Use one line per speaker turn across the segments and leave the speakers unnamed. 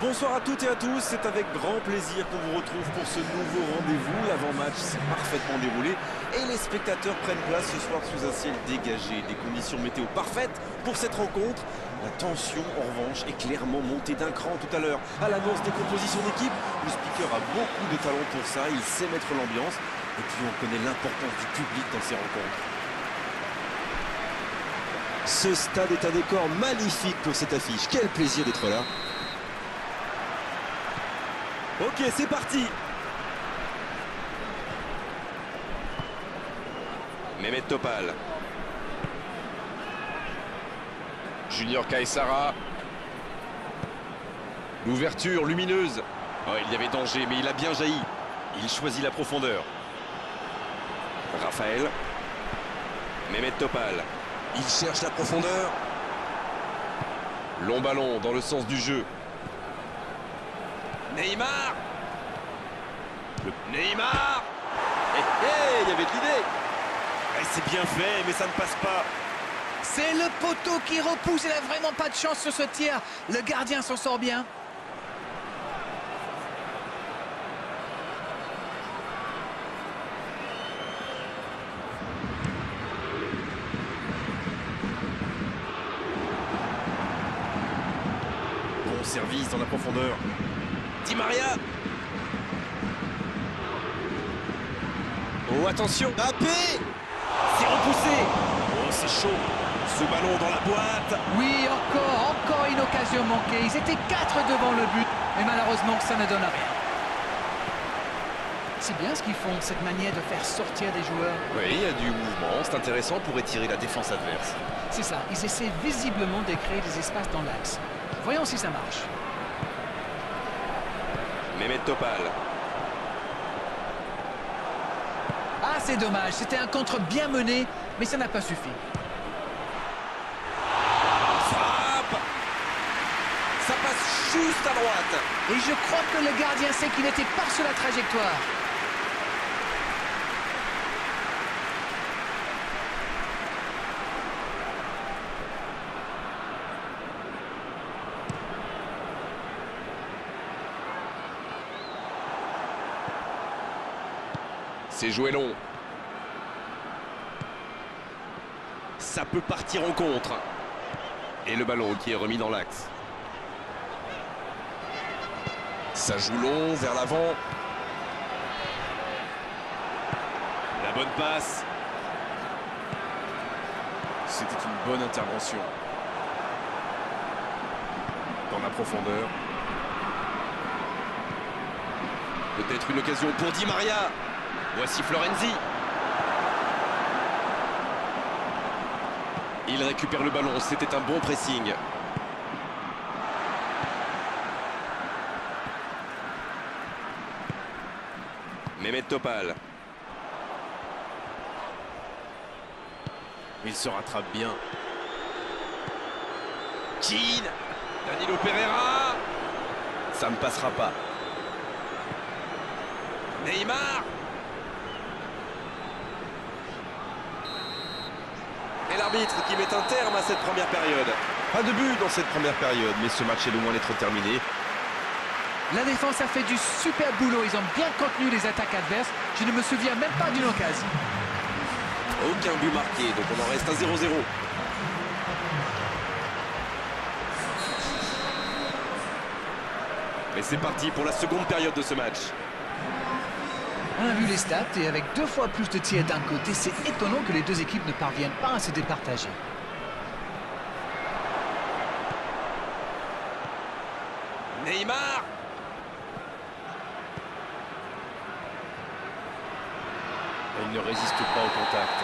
Bonsoir à toutes et à tous, c'est avec grand plaisir qu'on vous retrouve pour ce nouveau rendez-vous. L'avant-match s'est parfaitement déroulé et les spectateurs prennent place ce soir sous un ciel dégagé. Des conditions météo parfaites pour cette rencontre. La tension, en revanche, est clairement montée d'un cran tout à l'heure. À l'annonce des compositions d'équipe, le speaker a beaucoup de talent pour ça, il sait mettre l'ambiance. Et puis on connaît l'importance du public dans ces rencontres.
Ce stade est un décor magnifique pour cette affiche. Quel plaisir d'être là.
Ok, c'est parti.
Mehmet Topal. Junior Caesara. L'ouverture lumineuse. Oh, il y avait danger, mais il a bien jailli. Il choisit la profondeur. Raphaël. Mehmet Topal.
Il cherche la profondeur.
Long ballon dans le sens du jeu. Neymar. Neymar.
Il y avait de l'idée. C'est bien fait, mais ça ne passe pas.
C'est le poteau qui repousse, il n'a vraiment pas de chance sur ce tir. Le gardien s'en sort bien.
Bon service dans la profondeur. Di Maria.
Oh, attention.
Mbappé.
C'est repoussé. Oh, c'est chaud. Ce ballon dans la boîte.
Oui, encore une occasion manquée. Ils étaient 4 devant le but, mais malheureusement ça ne donne rien. C'est bien ce qu'ils font, cette manière de faire sortir des joueurs.
Oui, il y a du mouvement. C'est intéressant pour étirer la défense adverse.
C'est ça, ils essaient visiblement de créer des espaces dans l'axe. Voyons si ça marche.
Mehmet Topal.
Ah, c'est dommage, c'était un contre bien mené, mais ça n'a pas suffi.
Frappe. Ça passe juste à droite.
Et je crois que le gardien sait qu'il n'était pas sur la trajectoire.
C'est joué long. Ça peut partir en contre. Et le ballon qui est remis dans l'axe. Ça joue long vers l'avant.
La bonne passe. C'était une bonne intervention. Dans la profondeur.
Peut-être une occasion pour Di Maria. Voici Florenzi. Il récupère le ballon, c'était un bon pressing. Mehmet Topal.
Il se rattrape bien.
Keane. Danilo Pereira. Ça ne passera pas. Neymar. Et l'arbitre qui met un terme à cette première période.
Pas de but dans cette première période, mais ce match est loin d'être terminé.
La défense a fait du super boulot, ils ont bien contenu les attaques adverses. Je ne me souviens même pas d'une occasion.
Aucun but marqué, donc on en reste à 0-0.
Et c'est parti pour la seconde période de ce match.
On a vu les stats et avec 2 fois plus de tirs d'un côté, c'est étonnant que les deux équipes ne parviennent pas à se départager.
Neymar.
Il ne résiste pas au contact.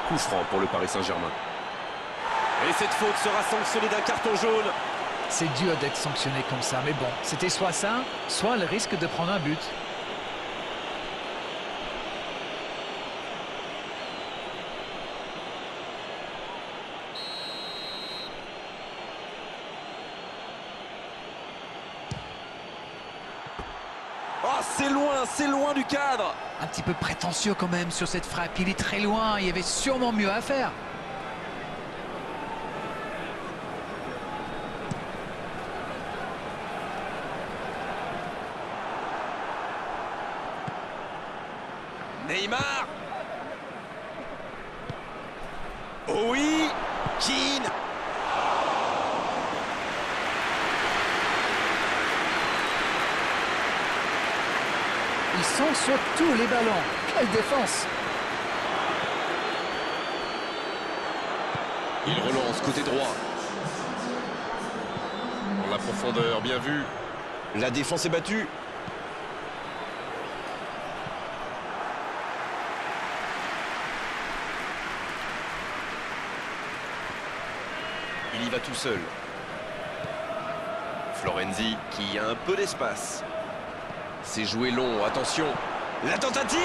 Coup franc pour le Paris Saint-Germain.
Et cette faute sera sanctionnée d'un carton jaune.
C'est dur d'être sanctionné comme ça, mais bon, c'était soit ça, soit le risque de prendre un but.
Oh, c'est loin du cadre.
Un petit peu prétentieux quand même sur cette frappe. Il est très loin, il y avait sûrement mieux à faire.
Neymar. Oh oui, Keane.
Ils sont sur tous les ballons. Quelle défense!
Il relance côté droit. Dans la profondeur, bien vu.
La défense est battue.
Il y va tout seul. Florenzi qui a un peu d'espace. C'est joué long, attention.
La tentative.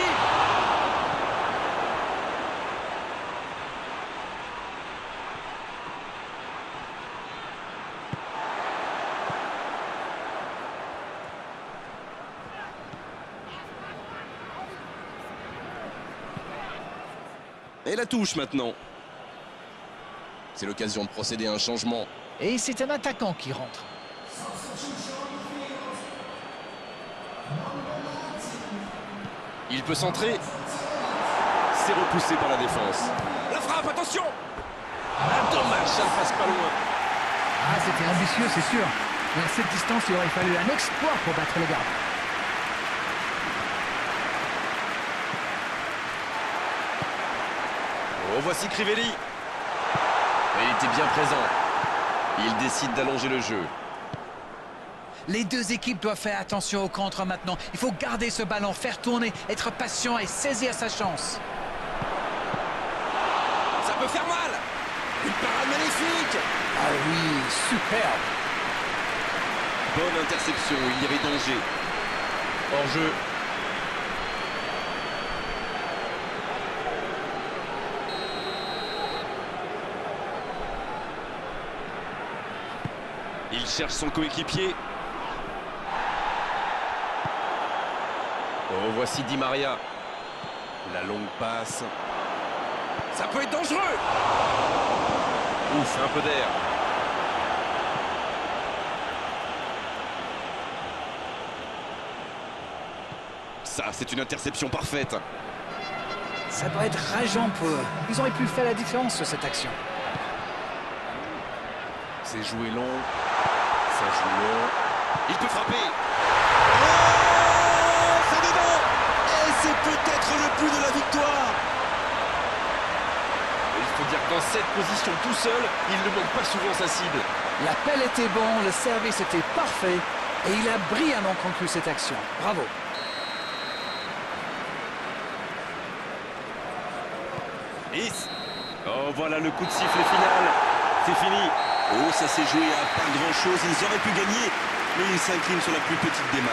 Et la touche maintenant. C'est l'occasion de procéder à un changement.
Et c'est un attaquant qui rentre.
Il peut centrer. C'est repoussé par la défense.
La frappe, attention. Ah, dommage, ça ne passe pas loin.
Ah, c'était ambitieux, c'est sûr. Mais à cette distance, il aurait fallu un exploit pour battre le garde.
Oh, voici Crivelli. Mais il était bien présent. Il décide d'allonger le jeu.
Les deux équipes doivent faire attention au contre maintenant. Il faut garder ce ballon, faire tourner, être patient et saisir sa chance.
Ça peut faire mal. Une parade magnifique.
Ah oui, superbe.
Bonne interception, il y avait danger. Hors jeu. Il cherche son coéquipier. Oh, voici Di Maria. La longue passe.
Ça peut être dangereux.
Ouf, un peu d'air. Ça, c'est une interception parfaite.
Ça doit être rageant pour eux. Ils auraient pu faire la différence sur cette action.
C'est joué long. Ça joue long. Il peut frapper.
C'est dedans. Et c'est peut-être le but de la victoire.
Il faut dire que dans cette position tout seul, il ne manque pas souvent sa cible.
L'appel était bon, le service était parfait et il a brillamment conclu cette action. Bravo.
Oh, voilà le coup de sifflet final. C'est fini.
Oh, ça s'est joué à pas grand-chose. Ils auraient pu gagner, mais ils s'inclinent sur la plus petite des marques.